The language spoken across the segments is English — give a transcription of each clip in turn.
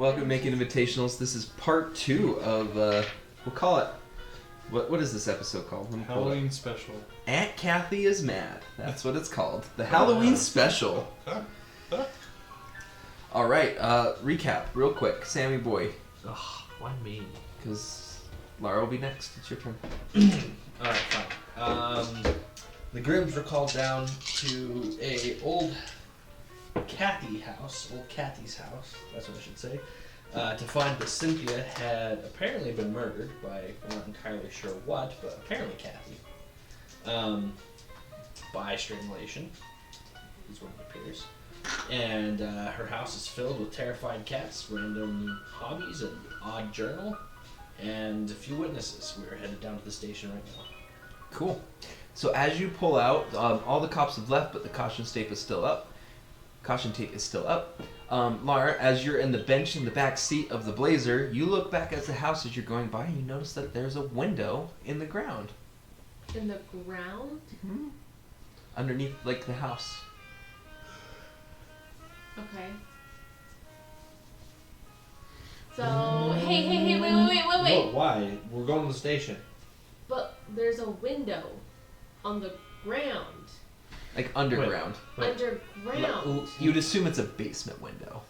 welcome to Making Invitationals. This is part 2 of, we'll call it, what is this episode called? Halloween special. Aunt Kathy is Mad. That's what it's called. The Halloween special. Alright, recap real quick. Sammy boy. Ugh, why me? Because Lara will be next. It's your turn. Alright, fine. The Grimms were called down to a old Kathy's house, that's what I should say, to find that Cynthia had apparently been murdered by, we're not entirely sure what, but apparently Kathy, by strangulation, is what it appears. And her house is filled with terrified cats, random hobbies, an odd journal, and a few witnesses. We're headed down to the station right now. Cool. So as you pull out, all the cops have left, but the caution tape is still up. Lara, as you're in the bench in the back seat of the Blazer, you look back at the house as you're going by, and you notice that there's a window in the ground. In the ground? Mm-hmm. Underneath, like, the house. Okay. So, hey, wait. Whoa, why? We're going to the station. But there's a window on the ground. Like underground. Wait. Underground. You'd assume it's a basement window.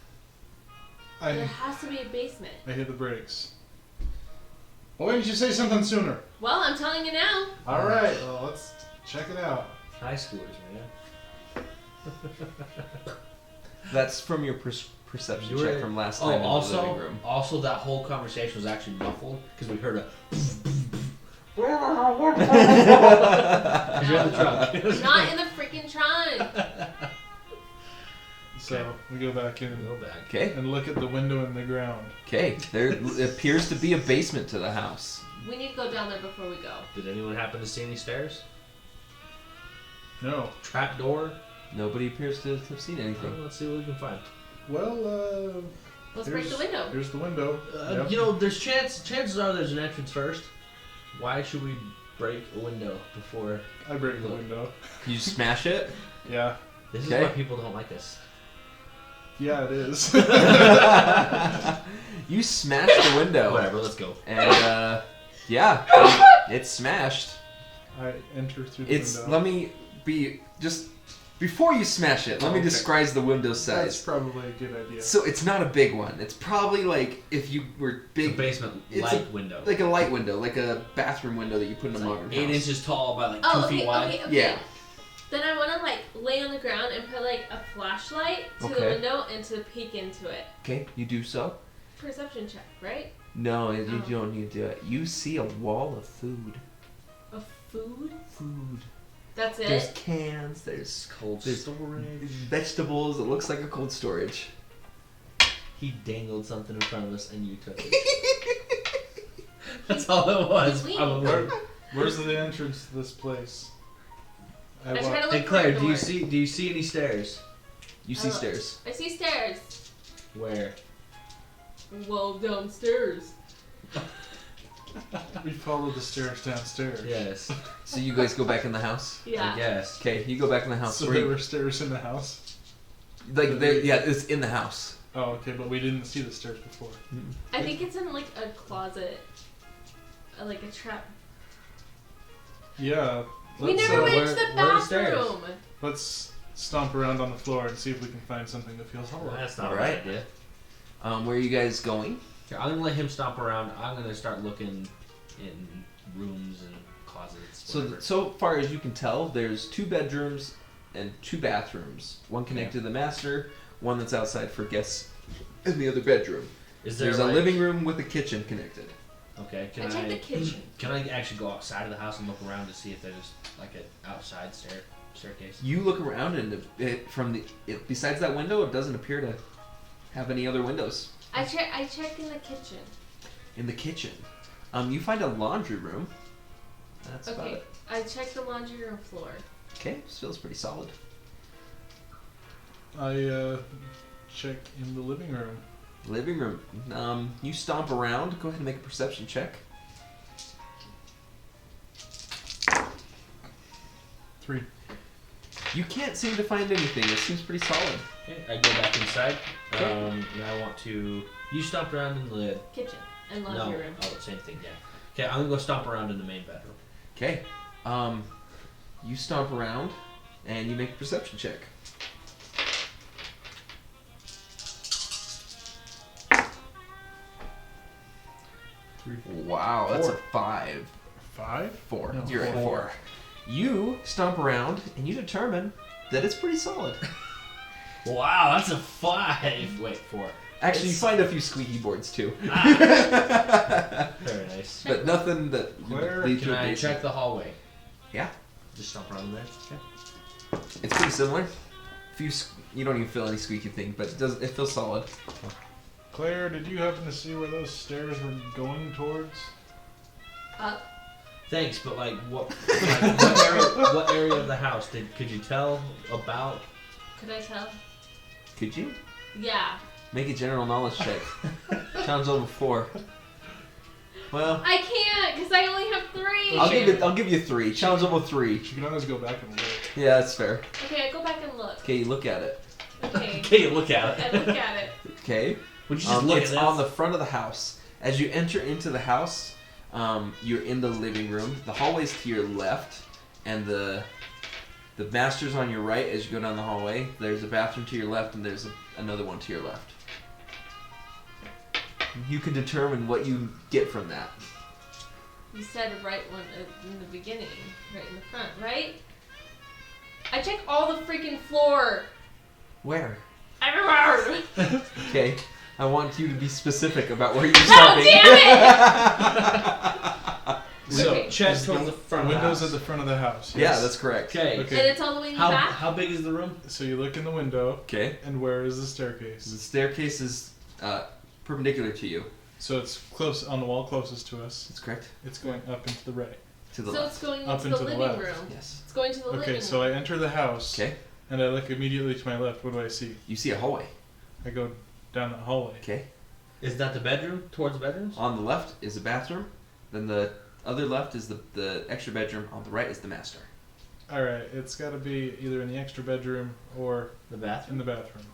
There has to be a basement. I hit the brakes. Well, why didn't you say something sooner? Well, I'm telling you now. All right, well, let's check it out. High schoolers, man. That's from your perception check from last time in the living room. Also, that whole conversation was actually muffled because we heard a. You're in the truck. Not in the freaking trunk. So we go back in Okay. and look at the window in the ground. Okay. There appears to be a basement to the house. We need to go down there before we go. Did anyone happen to see any stairs? No. Trap door? Nobody appears to have seen anything. Well, let's see what we can find. Well, Let's break the window. Here's the window. Yep. You know, there's chances are there's an entrance first. Why should we break a window before? I break the window. You smash it? Yeah. This Okay. is why people don't like us. Yeah, it is. You smash the window. Whatever, let's go. And, yeah. It's smashed. I enter through the window. Let me be, just, before you smash it, let me describe the window That's size. probably a good idea. So it's not a big one. It's probably like, if you were The big, basement it's light window. like a light window, like a bathroom window that you put in a It's modern like 8 house. inches tall by like 2 Oh, feet wide. okay. Yeah. Then I want to lay on the ground and put a flashlight to the window and to peek into it. Okay, you do so. Perception check, right? No, you don't need to do it. You see a wall of food. Of food? Food. That's it? There's cans, there's Cold storage. vegetables. It looks like a cold storage. He dangled something in front of us and you took it. That's all it was. Sweet. Probably. Where's the entrance to this place? I try to look Hey for Claire, a do you door. see any stairs? You see stairs. I see stairs. Where? Well, downstairs. We follow the stairs downstairs. Yes. So you guys go back in the house? Yeah. I guess. Okay, you go back in the house. So Where there you- were stairs in the house? yeah, it's in the house. Oh, okay, but we didn't see the stairs before. I think it's in like a closet. Like a trap. Yeah. We Let's, never went where- to the where are the stairs? bathroom. let's stomp around on the floor and see if we can find something that feels hollow. That's not Alright. a bad idea. Where are you guys going? Here, I'm gonna let him stomp around. I'm gonna start looking in rooms and closets. Whatever. So far as you can tell, there's 2 bedrooms and 2 bathrooms. One connected to the master, one that's outside for guests in the other bedroom. There's a living room with a kitchen connected. Okay. I checked the kitchen. Can I actually go outside of the house and look around to see if there's like an outside staircase? You look around and besides that window, it doesn't appear to have any other windows. I check in the kitchen. In the kitchen, you find a laundry room. That's about Okay. it. I check the laundry room floor. Okay, this feels pretty solid. I check in the living room. Living room. You stomp around. Go ahead and make a perception check. 3. You can't seem to find anything. It seems pretty solid. Okay, I go back inside. And I want to... You stomp around in the... Kitchen and laundry room. Oh, same thing, yeah. Okay, I'm going to go stomp around in the main bedroom. Okay. You stomp around, and you make a perception check. Wow, that's a 5. 5? 4. No, You're at 4. You stomp around, and you determine that it's pretty solid. Wow, that's a 5. Wait, 4. Actually, you find a few squeaky boards, too. Very nice. But nothing that Where leads Can to a I basement. check the hallway? Yeah. Just stomp around there? Okay. It's pretty similar. You don't even feel any squeaky thing, but it feels solid. Claire, did you happen to see where those stairs were going towards? Thanks, but like what area of the house could you tell about? Could I tell? Could you? Yeah. Make a general knowledge check. Challenge level 4. Well, I can't because I only have 3. I'll give you 3. Challenge level 3. You can always go back and look. Yeah, that's fair. Okay, I go back and look. Okay, you look at it. Okay. Okay, look at it. I look at it. Okay. Would you just look it's at this? on the front of the house. As you enter into the house, you're in the living room. The hallway's to your left, and the master's on your right. As you go down the hallway, there's a bathroom to your left, and there's another one to your left. You can determine what you get from that. You said right one in the beginning, right in the front, right? I check all the freaking floor. Where? Everywhere. Okay. I want you to be specific about where you're No, stopping. damn So, Okay. Check is towards the front of the windows house. at the front of the house. Yeah, yes? that's correct. Okay. And Okay. it's all the way in the back? How big is the room? So you look in the window, Okay. and where is the staircase? The staircase is perpendicular to you. So it's close on the wall closest to us. That's correct. It's going up and to the right. To the So left. it's going Up into into the the living left. room. Yes. It's going to the living Okay, room. so I enter the house, Okay. and I look immediately to my left. What do I see? You see a hallway. I go down that hallway. Okay. Is that the bedroom? Towards the bedrooms? On the left is the bathroom. Then the other left is the extra bedroom. On the right is the master. All right, it's got to be either in the extra bedroom or The in bathroom? the bathroom.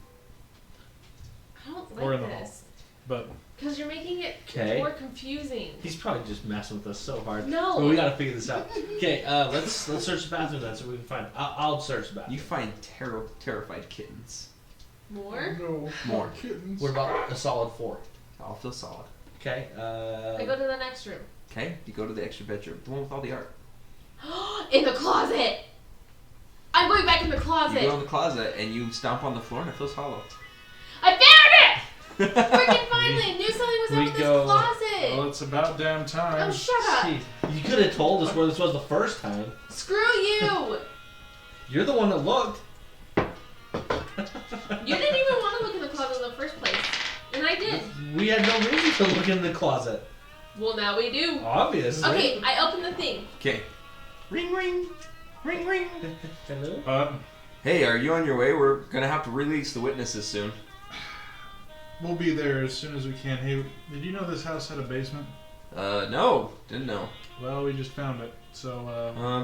I don't Or in like the hall. this. But Because you're making it 'Kay. more confusing. He's probably just messing with us so hard. No. But we gotta figure this out. Okay, let's search the bathroom then so we can find. I'll search the bathroom. You find terrified kittens. More? no, More. not kittens. What about a solid 4? All feel solid. Okay. I go to the next room. Okay. You go to the extra bedroom, the one with all the art. In the closet! I'm going back in the You closet! go in the closet and you stomp on the floor and it feels hollow. I found it! Freaking finally! I knew something was we up with this go- closet! Well, it's about damn time. Oh, shut up! Jeez, you could have told us where this was the first time. Screw you! You're the one that looked. You didn't even want to look in the closet in the first place. And I did. We had no reason to look in the closet. Well, now we do. Obviously. Okay, I opened the thing. Okay. Ring ring. Ring ring. Hello? Hey, are you on your way? We're gonna have to release the witnesses soon. We'll be there as soon as we can. Hey, did you know this house had a basement? No. Didn't know. Well, we just found it. So,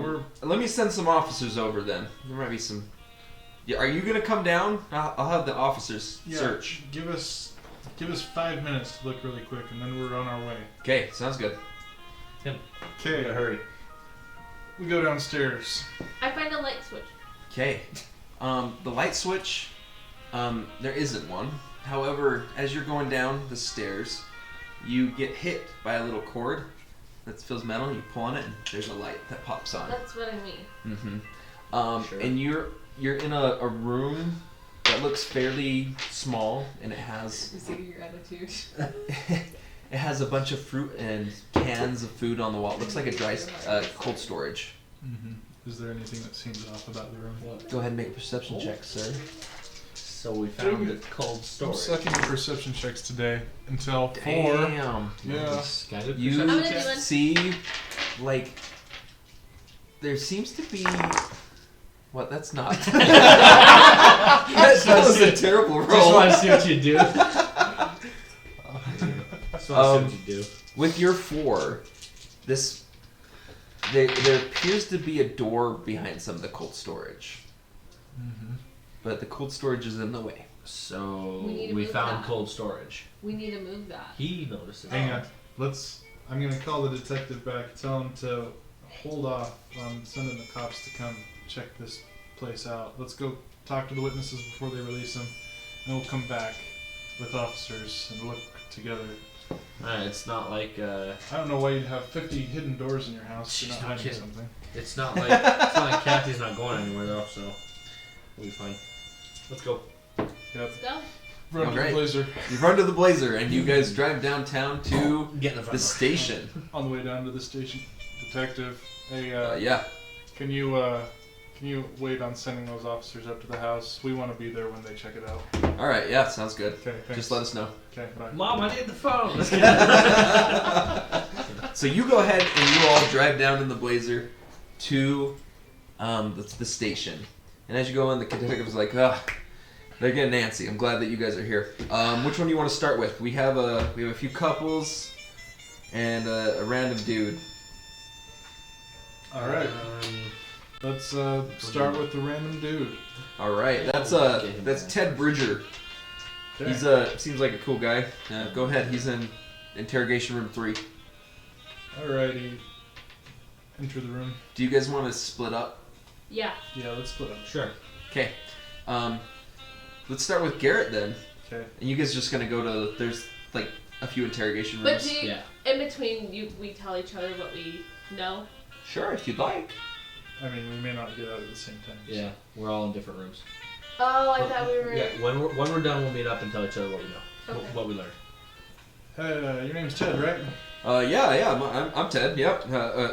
we're... Let me send some officers over then. There might be some... Yeah, are you gonna come down? I'll have the officers Yeah, search. Give us 5 minutes to look really quick, and then we're on our way. Okay, sounds good. We Okay, gotta hurry. we go downstairs. I find a light switch. Okay. The light switch, there isn't one. However, as you're going down the stairs, you get hit by a little cord that feels metal. You pull on it, and there's a light that pops on. That's what I mean. Mm-hmm. Sure. And you're in a room that looks fairly small, and it has You see your attitude. it has a bunch of fruit and cans of food on the wall. It looks like a dry cold storage. Mm-hmm. Is there anything that seems off about the room? Go ahead and make a perception check, sir. So we found the cold I'm storage. sucking at perception checks today until 4. Damn. Yeah. Guided You I'm gonna do one. see, like, there seems to be. What? That's not. that was a terrible roll. Just want to see what you do. Just want to see what you do. With your 4, there appears to be a door behind some of the cold storage. but the cold storage is in the way. So We need to we move found that. cold storage. We need to move that. He notices. Hang on. I'm gonna call the detective back. Tell him to hold off on sending the cops to come check this place out. Let's go talk to the witnesses before they release them, and we'll come back with officers and look together. It's not like I don't know why you'd have 50 hidden doors in your house if you're Jeez, not no hiding kidding. something. it's not like Kathy's not going anywhere though, so we'll be fine. Let's go. Yep. Let's go. Run to the Alright. Blazer. You run to the Blazer, and you guys drive downtown to Get in the front the door. station. On the way down to the station, detective. Hey, Yeah. can you wait on sending those officers up to the house? We want to be there when they check it out. All right. Yeah, sounds good. Okay, thanks. Just let us know. Okay, bye. Mom, I need the phone. So you go ahead and you all drive down in the Blazer to the station. And as you go in, the detective is like, "Ugh, they're getting antsy. I'm glad that you guys are here. Which one do you want to start with? We have a few couples and a random dude. All right, let's start with the random dude. All right, that's Ted Bridger. Okay. He's seems like a cool guy. Go ahead. He's in interrogation room 3. Alrighty. Enter the room. Do you guys want to split up? Yeah. Yeah, let's split up. Sure. Okay. Let's start with Garrett then. Okay. And you guys just gonna go to there's like a few interrogation But rooms. do you, Yeah. in between, we tell each other what we know. Sure, if you'd like. I mean, we may not get out at the same time. so- Yeah, we're all in different rooms. Oh, I thought we were. Yeah, when we're done, we'll meet up and tell each other what we know, Okay. what we learned. Hey, your name's Ted, right? Yeah. I'm Ted. Yep.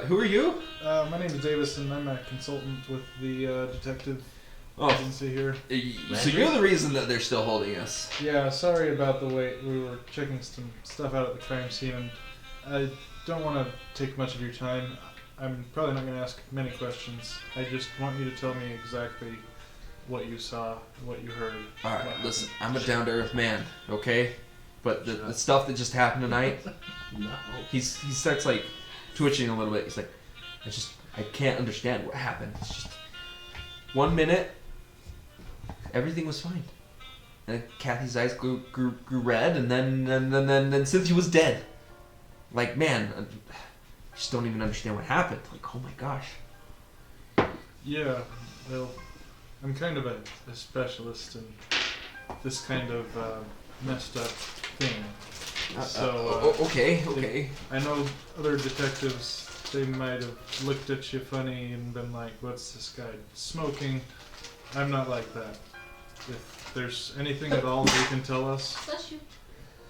Who are you? My name is Davis, and I'm a consultant with the detective Oh, agency here. so you're the reason that they're still holding us. Yeah, sorry about the wait. We were checking some stuff out at the crime scene, and I don't want to take much of your time. I'm probably not going to ask many questions. I just want you to tell me exactly what you saw, what you heard. All right, what listen. I'm a down to earth man, okay? But the stuff that just happened tonight, No. he starts like twitching a little bit. He's like, I can't understand what happened. It's just 1 minute, everything was fine, and Kathy's eyes grew red, and then Cynthia was dead. Like, man, I just don't even understand what happened. Like, oh my gosh. Yeah, well, I'm kind of a specialist in this kind of messed up thing. Okay. I know other detectives, they might have looked at you funny and been like, what's this guy smoking? I'm not like that. If there's anything at all that you can tell us, Bless you.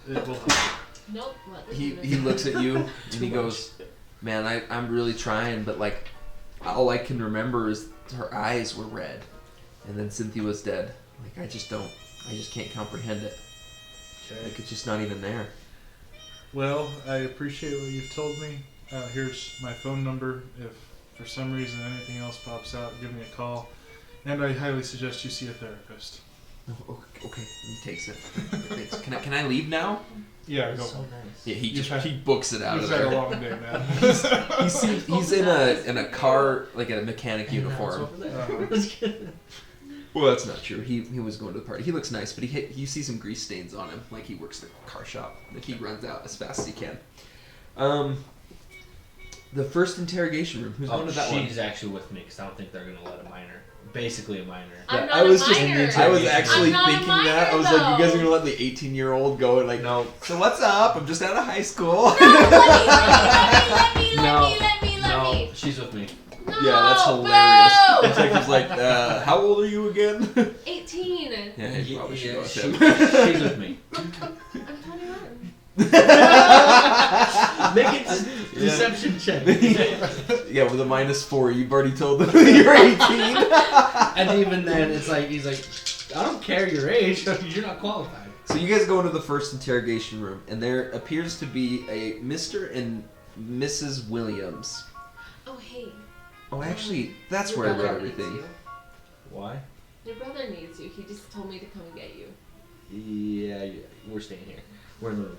it will help. Nope. What, He looks at you and he goes, man, I'm really trying, but like, all I can remember is her eyes were red, and then Cynthia was dead. Like, I just can't comprehend it. Like, it's just not even there. Well, I appreciate what you've told me. Here's my phone number. If for some reason anything else pops out, give me a call. And I highly suggest you see a therapist. Oh, okay, he takes it. Thanks. Can I leave now? Yeah, go. So nice. Yeah, You've had- he books it out of You've had a there. long day, man. He's in a car, like in a mechanic uniform. Well, that's not true. He was going to the party. He looks nice, but you see some grease stains on him. Like, he works the car shop. Like, he runs out as fast as he can. The first interrogation room. Who's going to that one? She's actually with me because I don't think they're gonna let a minor. Basically a minor. I'm not I was a just minor. I was actually I'm not a thinking that. I was minor, like, you guys are though. gonna let the 18-year-old go and like, No. so what's up? I'm just out of high school. Let me. She's with me. No, Yeah, that's hilarious. bro. The detective's like, how old are you again? 18. Yeah, you probably should go with she's him. with me. I'm 21. Make it deception check. Yeah, with a -4, you've already told them you're 18. And even then, it's like he's like, I don't care your age. You're not qualified. So you guys go into the first interrogation room, and there appears to be a Mr. and Mrs. Williams. Oh, hey. Oh, actually, that's Your where I brother wrote needs everything. you. Why? Your brother needs you. He just told me to come and get you. Yeah, we're staying here. We're in the room.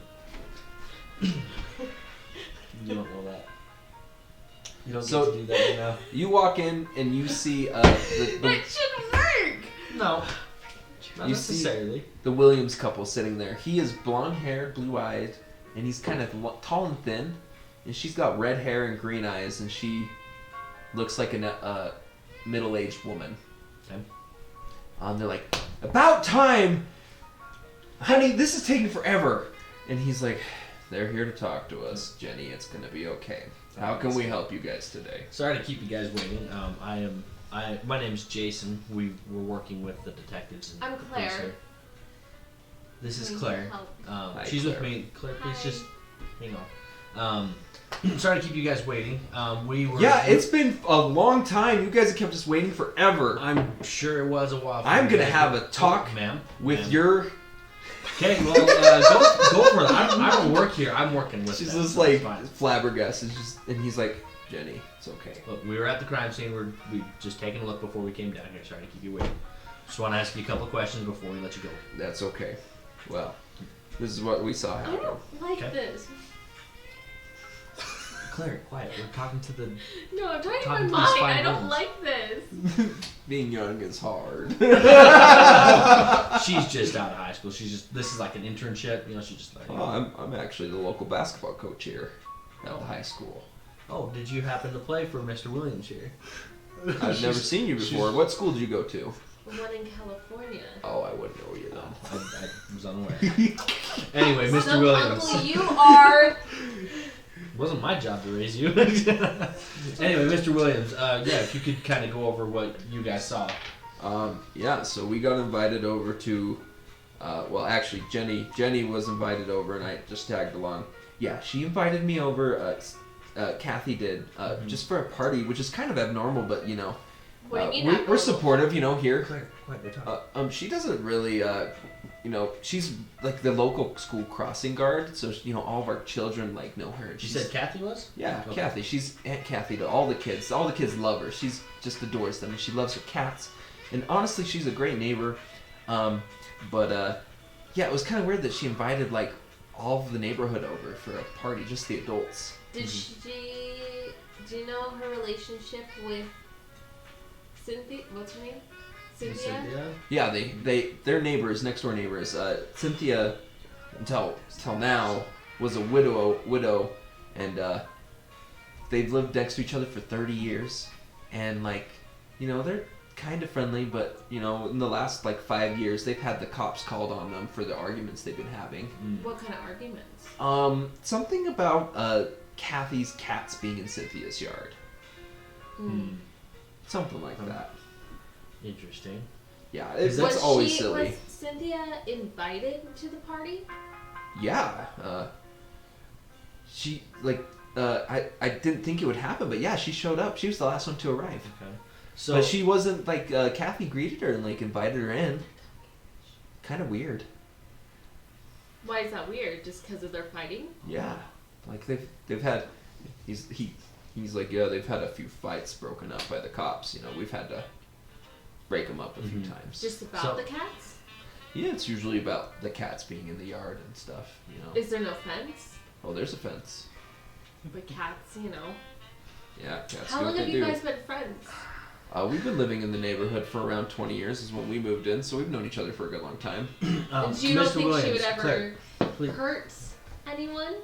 You don't know that. You don't So- get to do that right now. You walk in and you see the That shouldn't work. No. Not You see- necessarily. The Williams couple sitting there. He is blonde hair, blue eyed, and he's kind of tall and thin. And she's got red hair and green eyes, and she looks like a middle-aged woman. Okay. They're like, about time! Honey, this is taking forever. And he's like, they're here to talk to us, Jenny. It's going to be okay. How can we help you guys today? Sorry to keep you guys waiting. My name's Jason. We're working with the detectives. And I'm the police Claire. here. This is Can you Claire. help? Hi, She's Claire. with me. Claire, please Hi. just hang on. Sorry to keep you guys waiting. Yeah, it's been a long time. You guys have kept us waiting forever. I'm sure it was a while. for I'm you going to guys, have but- a talk ma'am. with ma'am. your... Okay, well, go for it. I don't work here. I'm working with She's them, just so it's like fine. flabbergasted. And he's like, Jenny, it's okay. Look, we were at the crime scene. We just taking a look before we came down here. Sorry to keep you waiting. Just want to ask you a couple of questions before we let you go. That's okay. Well, this is what we saw I happen. don't like Okay. this. Claire, quiet. We're talking to the. No, I'm talking to my Talking to mind. these fine I don't women. like this. Being young is hard. She's just out of high school. This is like an internship. You know, she's just learning. I'm actually the local basketball coach here at the high school. Oh, did you happen to play for Mr. Williams here? I've never seen you before. What school did you go to? One in California. Oh, I wouldn't know you then. I was unaware. Anyway, Mr. Some Williams. uncle you are. It wasn't my job to raise you. Anyway, Mr. Williams, yeah, if you could kind of go over what you guys saw. Yeah, so we got invited over to, well, actually, Jenny was invited over, and I just tagged along. Yeah, she invited me over. Kathy did, just for a party, which is kind of abnormal, but you know, What do you mean? we're abnormal? supportive, you know, here. Claire, we're talking. She doesn't really, you know, she's like the local school crossing guard, so you know all of our children like know her. You She's, said Kathy was? yeah, Okay. Kathy. She's Aunt Kathy to all the kids. All the kids love her. She's just adores them, and she loves her cats. And honestly, she's a great neighbor. But yeah, it was kind of weird that she invited like all of the neighborhood over for a party, just the adults. Did she? Do you know her relationship with Cynthia? What's her name? Cynthia. Yeah, their neighbors, next door neighbors. Cynthia, until now, was a widow, and they've lived next to each other for 30 years, and like, you know, they're kind of friendly, but you know, in the last like 5 years, they've had the cops called on them for the arguments they've been having. What kind of arguments? Something about Kathy's cats being in Cynthia's yard, something like that. Interesting. Yeah, Is that's always silly. Was Cynthia invited to the party? Yeah, she like I didn't think it would happen, but yeah, she showed up. She was the last one to arrive. Okay. So But she wasn't like Kathy greeted her and like invited her in. Kind of weird. Why is that weird? Just because of their fighting? Yeah, like they've had. He's like, yeah, they've had a few fights broken up by the cops. You know, we've had to break them up a few times. Just about So- the cats? Yeah, it's usually about the cats being in the yard and stuff. You know. Is there no fence? Oh, there's a fence. But cats, you know. Yeah, cats How do long what have they you do. guys been friends? We've been living in the neighborhood for around 20 years is when we moved in, so we've known each other for a good long time. And you don't Mr. think Williams, she would ever Claire, please. hurt anyone?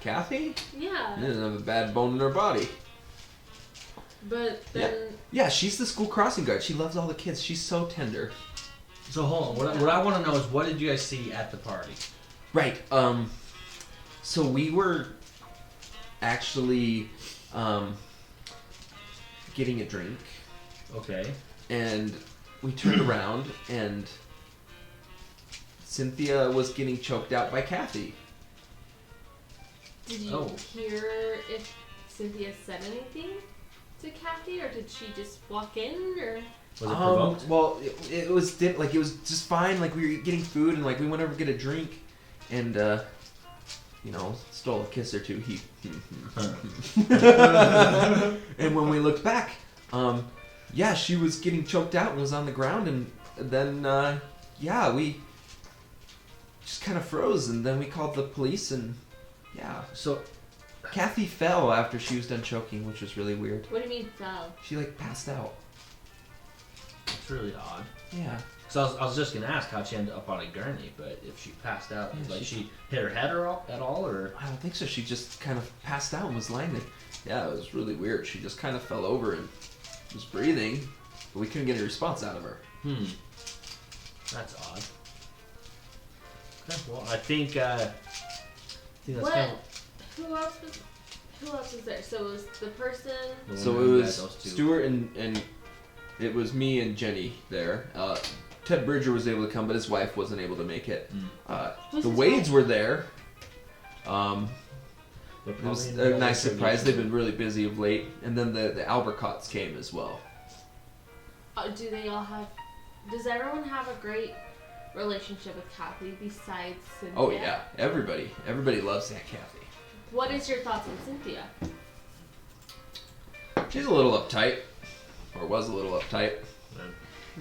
Kathy? Yeah. She doesn't have a bad bone in her body. But then Yeah, she's the school crossing guard. She loves all the kids. She's so tender. So hold on. What I want to know is what did you guys see at the party? Right. So we were actually getting a drink, Okay. and we turned around, and Cynthia was getting choked out by Kathy. did you Oh. hear if Cynthia said anything to Kathy, or did she just walk in, or? Was it provoked? Well, it was it was just fine. Like we were getting food, and like we went over to get a drink, and you know, stole a kiss or two. And when we looked back, yeah, she was getting choked out and was on the ground, and then yeah, we just kind of froze, and then we called the police, and yeah, So Kathy fell after she was done choking, which was really weird. What do you mean fell? She like passed out. It's really odd. Yeah. So I was just gonna ask how she ended up on a gurney, but if she passed out, Yeah, like she- she hit her head or at all, or I don't think so. She just kind of passed out and was lying there. Yeah, it was really weird. She just kind of fell over and was breathing, but we couldn't get a response out of her. That's odd. Okay, well, I think that's What? kind Who else was there? So it was the person. of So it was Stuart and it was me and Jenny there. Ted Bridger was able to come, but his wife wasn't able to make it. Who's The his Wades wife? were there. It was a nice surprise. They've been really busy of late. And then the Albercotts came as well. Do they all have? Does everyone have a great relationship with Kathy besides Cynthia? Oh yeah, everybody loves that Kathy. What is your thoughts on Cynthia? She's a little uptight, or was a little uptight.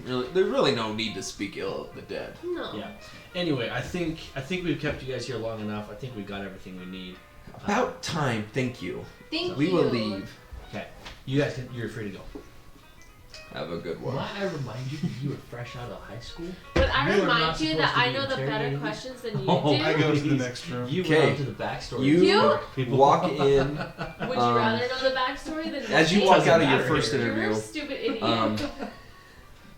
Really, there's really no need to speak ill of the dead. No. Yeah. Anyway, I think we've kept you guys here long enough. I think we got everything we need. About time, thank you. Thank We you. will leave. Okay, you guys you're free to go. Have a good one. Might I remind you that you were fresh out of high school? But I You are not remind you that supposed to I be know the better interrogated. questions than you Oh, do. I go to the next room. You Okay. went on to the backstory. You People. walk in. Would you Um, rather know the backstory than As you nothing? walk Doesn't out of your matter first here. You're a interview, stupid idiot.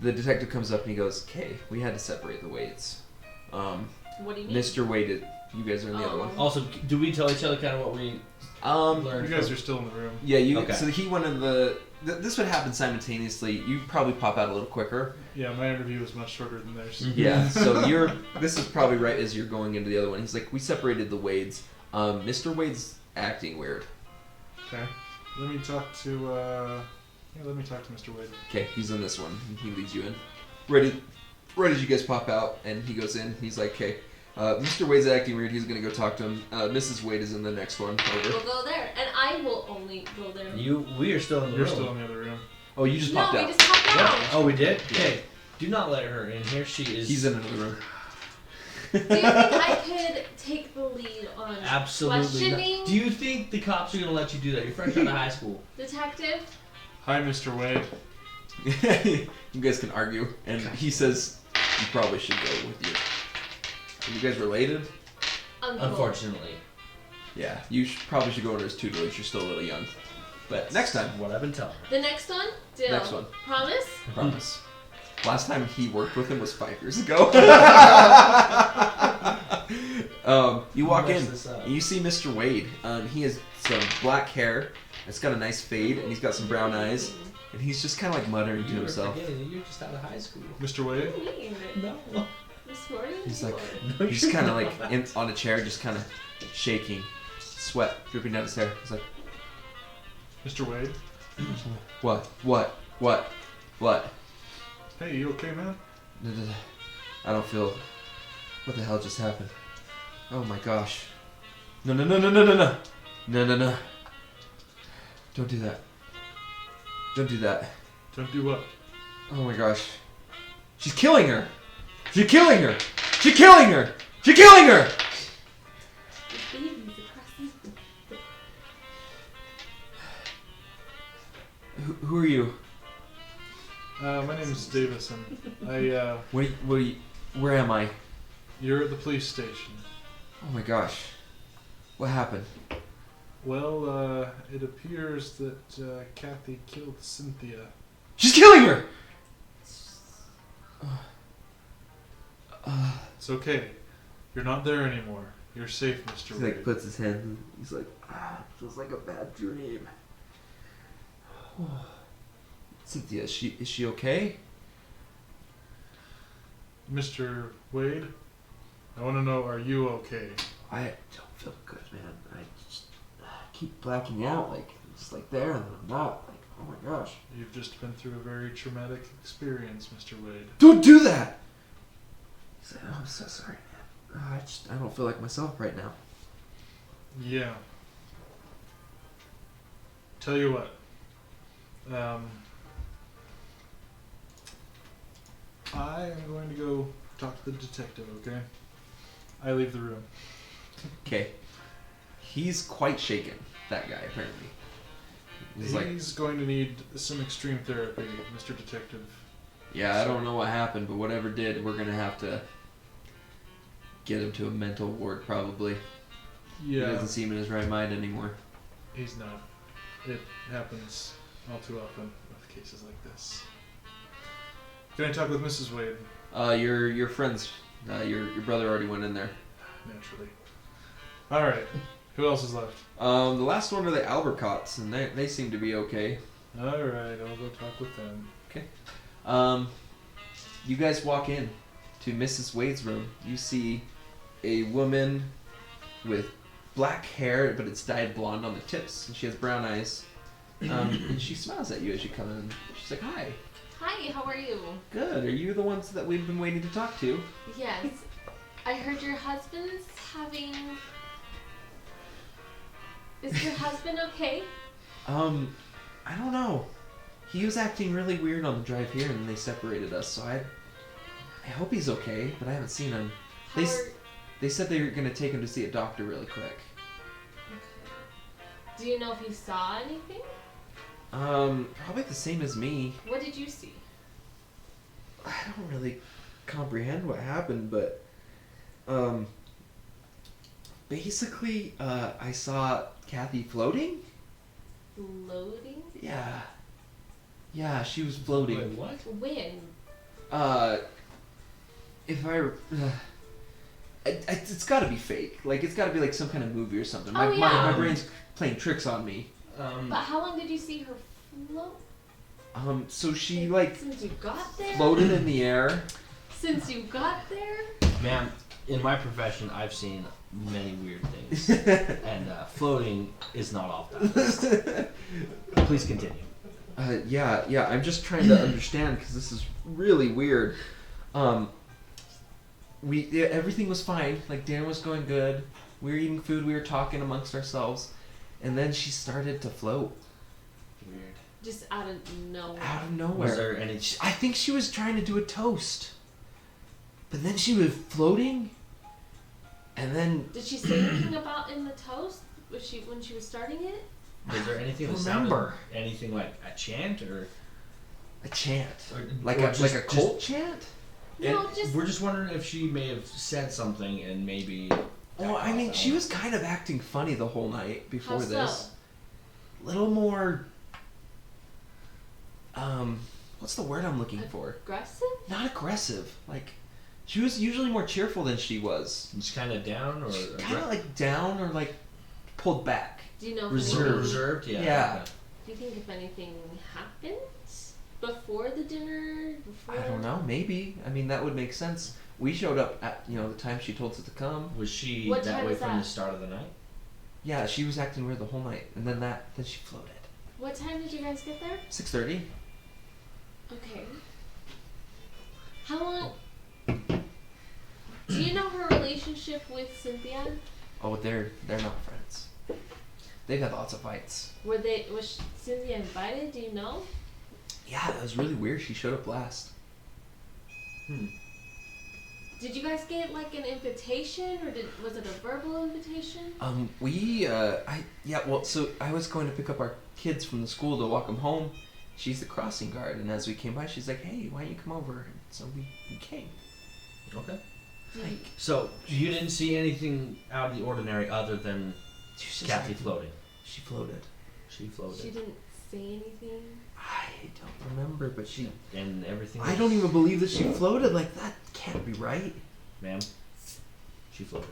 the detective comes up and he goes, "Okay, we had to separate the Wades. What do you mean? Mr. Wade, you guys are in the other one. Also, do we tell each other kind of what we learned? You guys are still in the room. Yeah, you. Okay. So he went in the. This would happen simultaneously. You probably pop out a little quicker. Yeah, my interview was much shorter than theirs. Mhm. Yeah. So you're. This is probably right as you're going into the other one. He's like, we separated the Wades. Mr. Wade's acting weird. Okay. Let me talk to Mr. Wade. Okay, he's in this one. He leads you in. Right as you guys pop out, and he goes in. He's like, okay, Mr. Wade's acting weird. He's gonna go talk to him. Mrs. Wade is in the next one. Over. We'll go there, and I will only go there. We are still in the You're room. still in the other room. Oh, you just no, popped we out. just popped Yeah. out. Oh, we did? Okay. Do not let her in here. She is. He's in another room. Do you think I could take the lead on Absolutely not. questioning Do you think the cops are going to let you do that? You're fresh out of high school. detective? Hi, Mr. Wade. You guys can argue, and he says you probably should go with you. Are you guys related? Uncle. Unfortunately. Yeah, you probably should go under his tutelage. You're still a little young. But next time, What I've been telling her. The next one? Deal. Next one. Promise? I promise. Last time he worked with him was 5 years ago. You walk in, Mess this up. and you see Mr. Wade. He has some black hair. It's got a nice fade, and he's got some brown eyes. And he's just kind of like muttering to You were himself. forgetting that you're just out of high school. Mr. What Wade? do you mean? No. This morning? He's like, No, he's you're kind of not. like on a chair, just kind of shaking, sweat dripping down his hair. He's like, Mr. Wade? What? Hey, you okay, man? I don't feel. What the hell just happened? Oh my gosh! No! Don't do that! Don't do that! Don't do what? Oh my gosh! She's killing her! She's killing her! She's killing her! She's killing her! This baby's aggressive. Who are you? My name is Davison. Where am I? You're at the police station. Oh my gosh! What happened? Well, it appears that Kathy killed Cynthia. She's killing her! It's okay. You're not there anymore. You're safe, Mr. He Wade. like puts his hand. He's like, feels like a bad dream. Cynthia, is she okay? Mr. Wade, I want to know, are you okay? I don't feel good, man. I just keep blacking out, like just like there, and then I'm not. Like, oh my gosh! You've just been through a very traumatic experience, Mr. Wade. Don't do that. He's like, oh, I'm so sorry, man. I don't feel like myself right now. Yeah. Tell you what. I am going to go talk to the detective, okay? I leave the room. Okay. He's quite shaken. That guy apparently. He's like, He's going to need some extreme therapy, Mr. Detective. Yeah, I don't know what happened, but whatever did, we're gonna have to get him to a mental ward probably. He Yeah, doesn't seem in his right mind anymore. he's not. It happens all too often with cases like this. Can I talk with Mrs. Wade? Your friends, your brother already went in there. Naturally. All right. Who else is left? The last one are the Albercots, and they seem to be okay. All right, I'll go talk with them. You guys walk in to Mrs. Wade's room. You see a woman with black hair, but it's dyed blonde on the tips, and she has brown eyes. And she smiles at you as you come in. She's like, "Hi, Hi, how are you? good. Are you the ones that we've been waiting to talk to?" Yes. I heard your husband's having... Is your husband okay? I don't know. He was acting really weird on the drive here, and then they separated us. So I hope he's okay, but I haven't seen him. How They are... They said they were gonna take him to see a doctor really quick. Do you know if you saw anything? Probably the same as me. What did you see? I don't really comprehend what happened, but basically, I saw Kathy floating. Floating? Yeah, she was floating. Wait, what? When? If it's got to be fake. Like it's got to be like some kind of movie or something. Oh, My yeah. brain's playing tricks on me. But how long did you see her float? So she like Since you got there? floated in the air. Since you got there? Ma'am, in my profession, I've seen many weird things, and floating is not off that list. Please continue. Yeah. I'm just trying to understand because this is really weird. Everything was fine. Like dinner was going good. We were eating food. We were talking amongst ourselves, and then she started to float Weird. Just out of nowhere. out of nowhere. Was there any? I think she was trying to do a toast, but then she was floating, and then Did she say anything about in the toast? When she was starting it? Was there anything that Remember. sounded anything like a chant or a chant, or like or a cult chant. No, We're just wondering if she may have said something and maybe. Oh, I mean, she was kind of acting funny the whole night before How this. so? Little more. What's the word I'm looking for? Aggressive? Not aggressive. Like, she was usually more cheerful than she was. Just kind of down or Kind of like down or like pulled back. Do you know if reserved. Yeah. Yeah. Okay. Do you think if anything happened before the dinner? I don't know. Maybe. I mean, that would make sense. We showed up at the time she told us to come. Was she What that time way was from that? the start of the night? Yeah, she was acting weird the whole night, and then she floated. What time did you guys get there? 6:30. Okay. How long? Do you know her relationship with Cynthia? Oh, they're not friends. They've had lots of fights. Was Cynthia invited? Do you know? Yeah, that was really weird. She showed up last. Did you guys get like an invitation, or was it a verbal invitation? So I was going to pick up our kids from the school to walk them home. She's the crossing guard, and as we came by, she's like, "Hey, why don't you come over?" And so we came. Okay. Like, So you didn't see anything out of the ordinary other than she was just Kathy acting- floating. She floated. She floated. She didn't say anything. I don't remember, but she. And everything. I don't even believe that she floated. Like that can't be right. Ma'am, she floated.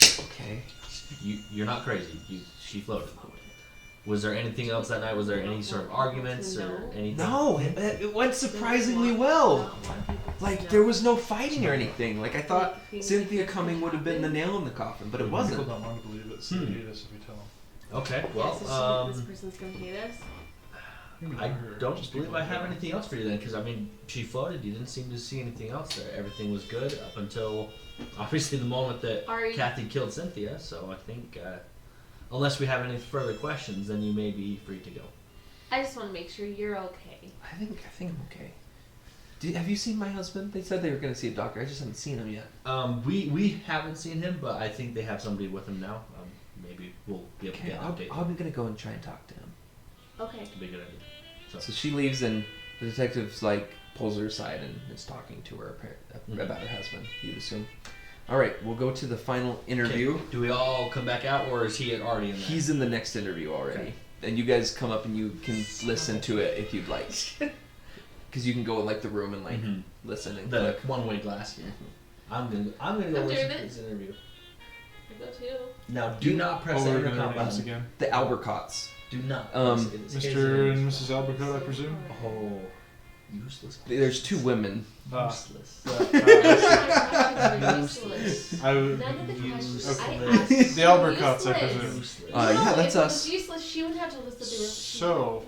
Okay. You're not crazy. She floated. Was there anything else that night? Was there any sort of arguments or anything? No, it went surprisingly well. Like there was no fighting or anything. Like I thought Cynthia coming would have been the nail in the coffin, but it People wasn't. don't want to believe it, so they hate us if we tell them. Okay, Yeah, well, so this person's gonna hate us. I don't believe I have anything else for you then, because I mean, she floated. You didn't seem to see anything else there. Everything was good up until obviously the moment that Kathy killed Cynthia. So I think, unless we have any further questions, then you may be free to go. I just want to make sure you're okay. I think I'm okay. Have you seen my husband? They said they were going to see a doctor. I just haven't seen him yet. We haven't seen him, but I think they have somebody with him now. Maybe we'll be able to get an update. I'm going to go and try and talk to him. Okay. It'd be a good idea. So she leaves, and The detective's like pulls her aside and is talking to her about her husband. You'd assume. All right, we'll go to the final interview. Okay. Do we all come back out, or is he already in there? He's in the next interview already, Okay. and you guys come up and you can listen to it if you'd like, because you can go in like the room and like listen and the click. one-way glass. I'm gonna go I'm listen doing to it. this interview. I go too. Now, do not press the we're gonna intercom announce button. again. The Albercots. Do not. Um, press it. It's his Mr. name. and Mrs. Albercote, I presume. Oh, useless. There's 2 women. Useless. Useless. I would, None of the questions I Okay. asked. The Albercots, I useless. presume. Useless. Yeah, that's if it us. was useless, she would have to list that they were So,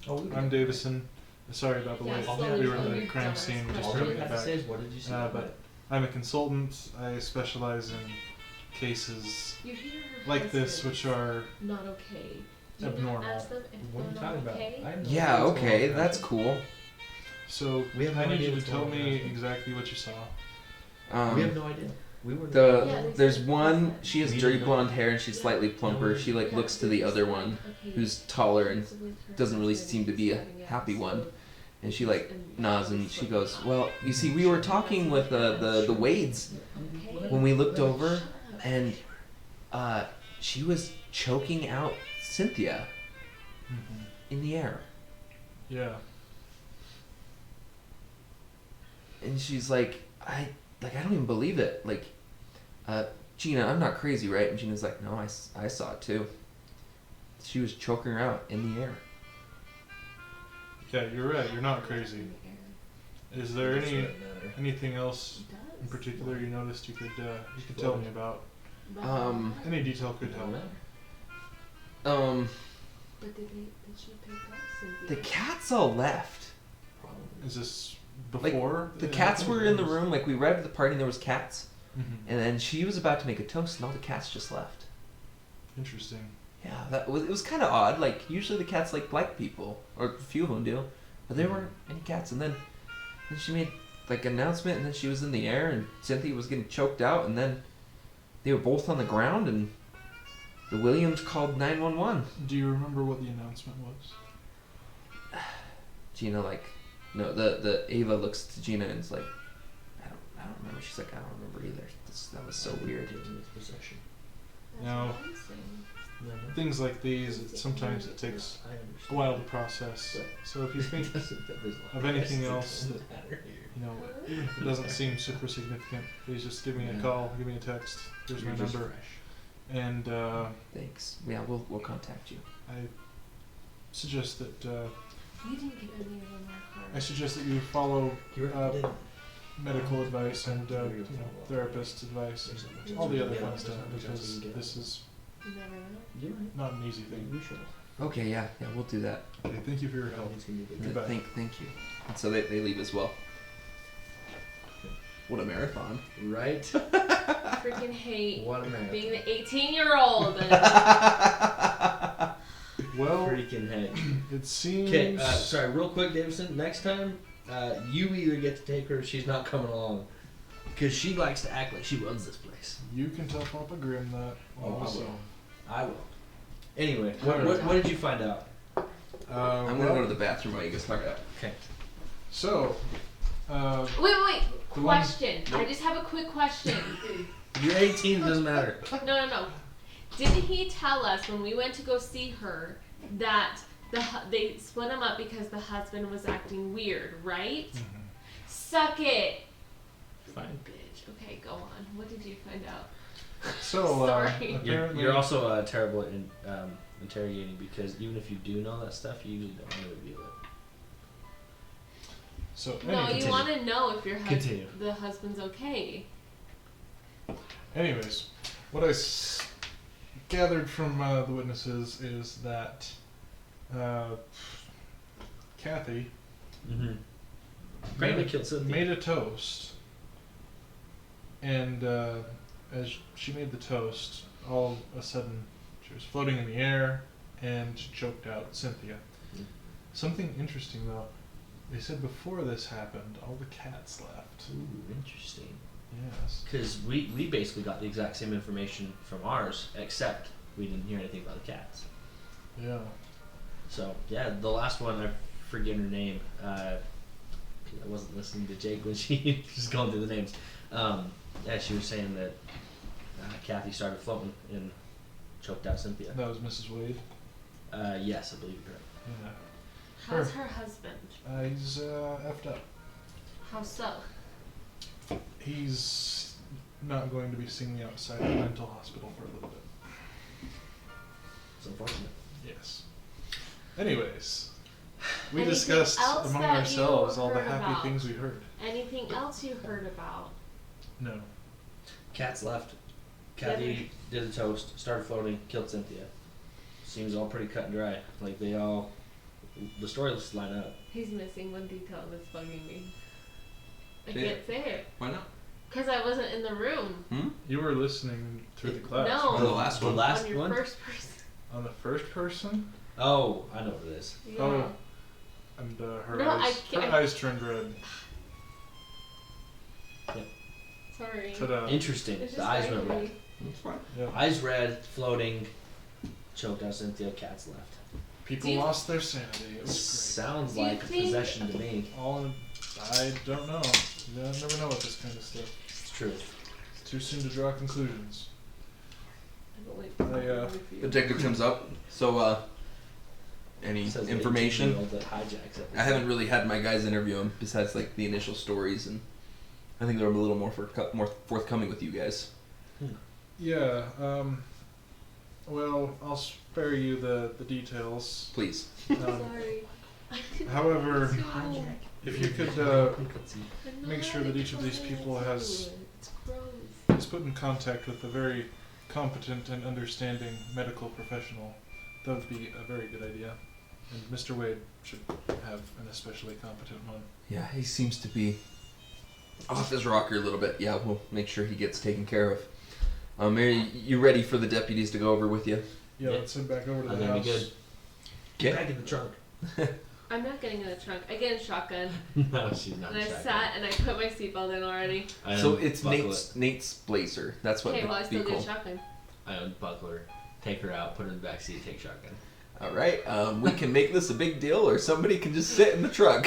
floating. I'm Davison. Sorry about the Yeah, wait. slowly We were floating. in the crime scene. We just All tried to you get have to back. say is, what did you say? But I'm a consultant. I specialize in cases You hear her like this, husband which are not okay. You abnormal. Ask them if What are you they're talking not about? okay. I have no Yeah, idea what's okay, going on. that's cool. so. We have no I need idea you to what's tell going me on. exactly what you saw. We have no idea. We were There's one. She has We dirty didn't know. blonde hair and she's slightly plumper. She like looks to the other one, who's taller and doesn't really seem to be a happy one. And she like nods and she goes, "Well, you see, we were talking with the Wades when we looked over, and she was choking out Cynthia in the air." Yeah. And she's like, I don't even believe it. Like, Gina, I'm not crazy, right? And Gina's like, no, I saw it too. She was choking her out in the air. Yeah, you're right. You're not crazy. Is there anything else in particular you noticed you could tell me about? Any detail could help. But did she pick up Cynthia? The cats all left. Is this before? The cats were in the room. Like, we arrived at the party and there was cats. Mhm. And then she was about to make a toast and all the cats just left. Interesting. Yeah, it was kind of odd. Like, usually the cats like black people, or a few of them do, but there weren't any cats. And then she made like an announcement, and then she was in the air, and Cynthia was getting choked out, and then they were both on the ground, and the Williams called 911. Do you remember what the announcement was? Gina the Ava looks to Gina and is like, I don't remember. She's like, I don't remember either. That was so weird. Possession. Now, things like these, sometimes it takes a while to process. So if you think of anything else that, even if it doesn't seem super significant, please just give me a call, give me a text. Here's my number. And Thanks. Yeah, we'll contact you. I suggest that We didn't get any of them our I cards. suggest that you follow You're medical advice and therapist advice, all the other fun stuff, because this is You never know. not an easy thing. Okay, yeah, we'll do that. Okay, thank you for your help. Goodbye. Thank you. And so they leave as well. What a marathon. Right? Freaking hate What a man. being the 18-year-old. Well, Freaking heck. it seems. Okay, sorry, real quick, Davison. Next time, you either get to take her or she's not coming along. Because she likes to act like she runs this place. You can tell Papa Grimm that. Oh, I also. will. I will. Anyway, what did you find out? I'm gonna go to the bathroom while you guys talk it out. Okay. So, Wait. The one- Question. I just have a quick question. You're 18, it doesn't matter. No. Didn't he tell us when we went to go see her that they split him up because the husband was acting weird, right? Suck it. Fine. Bitch. Okay, go on. What did you find out? so Sorry. apparently, You're also terrible at interrogating because even if you do know that stuff, you usually don't want to reveal it. So No, anyway, you want to know if your Continue. the husband's okay. anyways, what I gathered from the witnesses is that Kathy Mm-hmm. Apparently killed Cynthia. made a toast, and as she made the toast, all of a sudden she was floating in the air and choked out Cynthia. Mm. Something interesting though, they said before this happened, all the cats left. Ooh, interesting. Yes. Because we basically got the exact same information from ours, except we didn't hear anything about the cats. Yeah. So, yeah, the last one I forget her name. I wasn't listening to Jake when she was going through the names. Yeah, she was saying that Kathy started floating and choked out Cynthia. That was Mrs. Wade. Yes, I believe you're right. Yeah. How's her husband? He's effed up. How so? He's not going to be seeing me outside the mental hospital for a little bit. It's unfortunate. Yes. Anyways, we Anything discussed else among that ourselves you all the heard happy about? things we heard. Anything else you heard about? No. Cats left. Kathy did a toast, started floating, killed Cynthia. Seems all pretty cut and dry. Like the stories line up. He's missing one detail and it's bugging me. I Say it. can't say it. Why not? Because I wasn't in the room. You were listening through the class. No. The last one. last On your one? first person. On the first person? Oh, I know what it is. Yeah. Oh. And her No, her eyes turned red. Sorry. Ta-da. Interesting. It's The just eyes went angry. red. That's fine. Yeah. Eyes red, floating, choked out Cynthia, cats left. People Do you- lost their sanity. It was great. Sounds Do you like think- possession to me. I don't know. You never know with this kind of stuff. It's true. It's too soon to draw conclusions. But wait, I, wait for you. Detective comes up. So, any Says the information? 18-year-old that hijacks it. I haven't really had my guys interview him besides like the initial stories, and I think they're a little more forthcoming with you guys. Yeah, well, I'll spare you the details. Please. Sorry. However, No. if you could I'm make not sure that each of these explaining people to has- it. It's gross. is put in contact with a very competent and understanding medical professional, that would be a very good idea. And Mr. Wade should have an especially competent one. Yeah, he seems to be off his rocker a little bit. Yeah, we'll make sure he gets taken care of. Mary, you ready for the deputies to go over with you? Yeah, Yeah. let's head back over to I'm the gonna house. be good. Get back in the trunk. I'm not getting in the trunk. I get a shotgun. No, she's not. And I shotgun. sat and I put my seatbelt in already. I So unbuckle it's it. Nate's Blazer. That's what Okay, well I the still get vehicle. a shotgun. I unbuckle her, take her out, put her in the back seat, take shotgun. All right, we can make this a big deal, or somebody can just sit in the truck.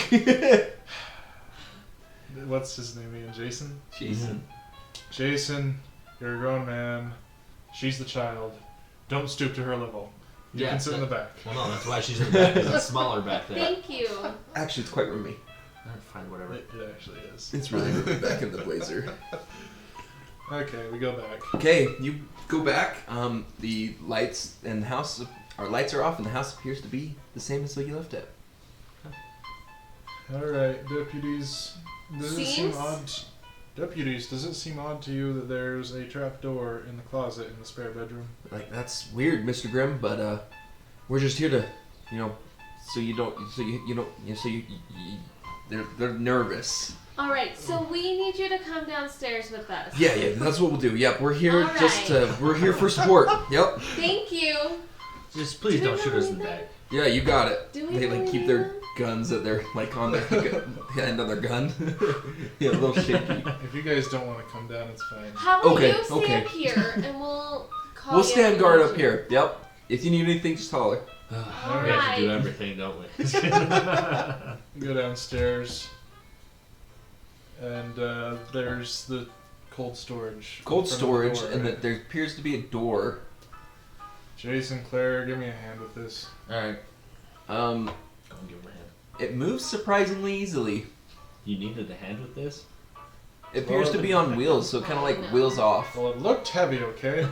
What's his name again? Jason? Jason. Jason, you're a grown man. She's the child. Don't stoop to her level. You Yeah, can sit in the back. Well, no, that's why she's in the back, because it's smaller back there. Thank you. Actually, it's quite roomy. Fine, whatever. It actually is. It's really roomy back in the Blazer. Okay, we go back. Okay, you go back. The lights in the house, our lights are off, and the house appears to be the same as what you left it. Alright, deputies. Does it seem Seems- odd? Deputies, does it seem odd to you that there's a trap door in the closet in the spare bedroom? Like, that's weird, Mr. Grimm, but we're just here to, so you don't, they're nervous. Alright, so we need you to come downstairs with us. Yeah, that's what we'll do. Yep, we're here All just right. we're here for support. Yep. Thank you. Just please Do we don't shoot know us in the anything? back. Yeah, you got it. Do we They know like keep anything? their guns at their like on their end of their gun. Yeah, a little shaky. If you guys don't want to come down, it's fine. How about Okay, you stand okay. here and we'll call We'll you stand if guard we up need here. Yep. If you need anything, just holler. We have to do everything, don't we? We go downstairs, and there's the cold storage. Cold in front of the storage, door, and right? there appears to be a door. Jason, Claire, give me a hand with this. All right. Go and give him a hand. It moves surprisingly easily. You needed a hand with this? It appears to be on wheels, so it kind of like wheels off, Well, it looked heavy, okay?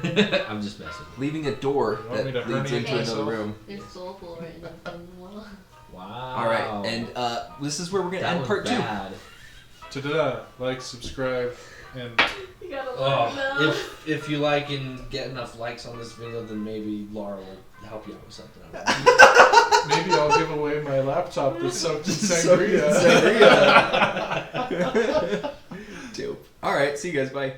I'm just messing. leaving a door You want me that to leads herniate into another myself? room. There's soulful written up on the wall. Wow. All right, and this is where we're gonna that end was part bad. Ta-da! Like, subscribe, and You gotta let Oh, them know. if you like and get enough likes on this video, then maybe Laura will help you out with something. maybe I'll give away my laptop that's soaked in Soaked in sangria. Dope. All right, see you guys. Bye.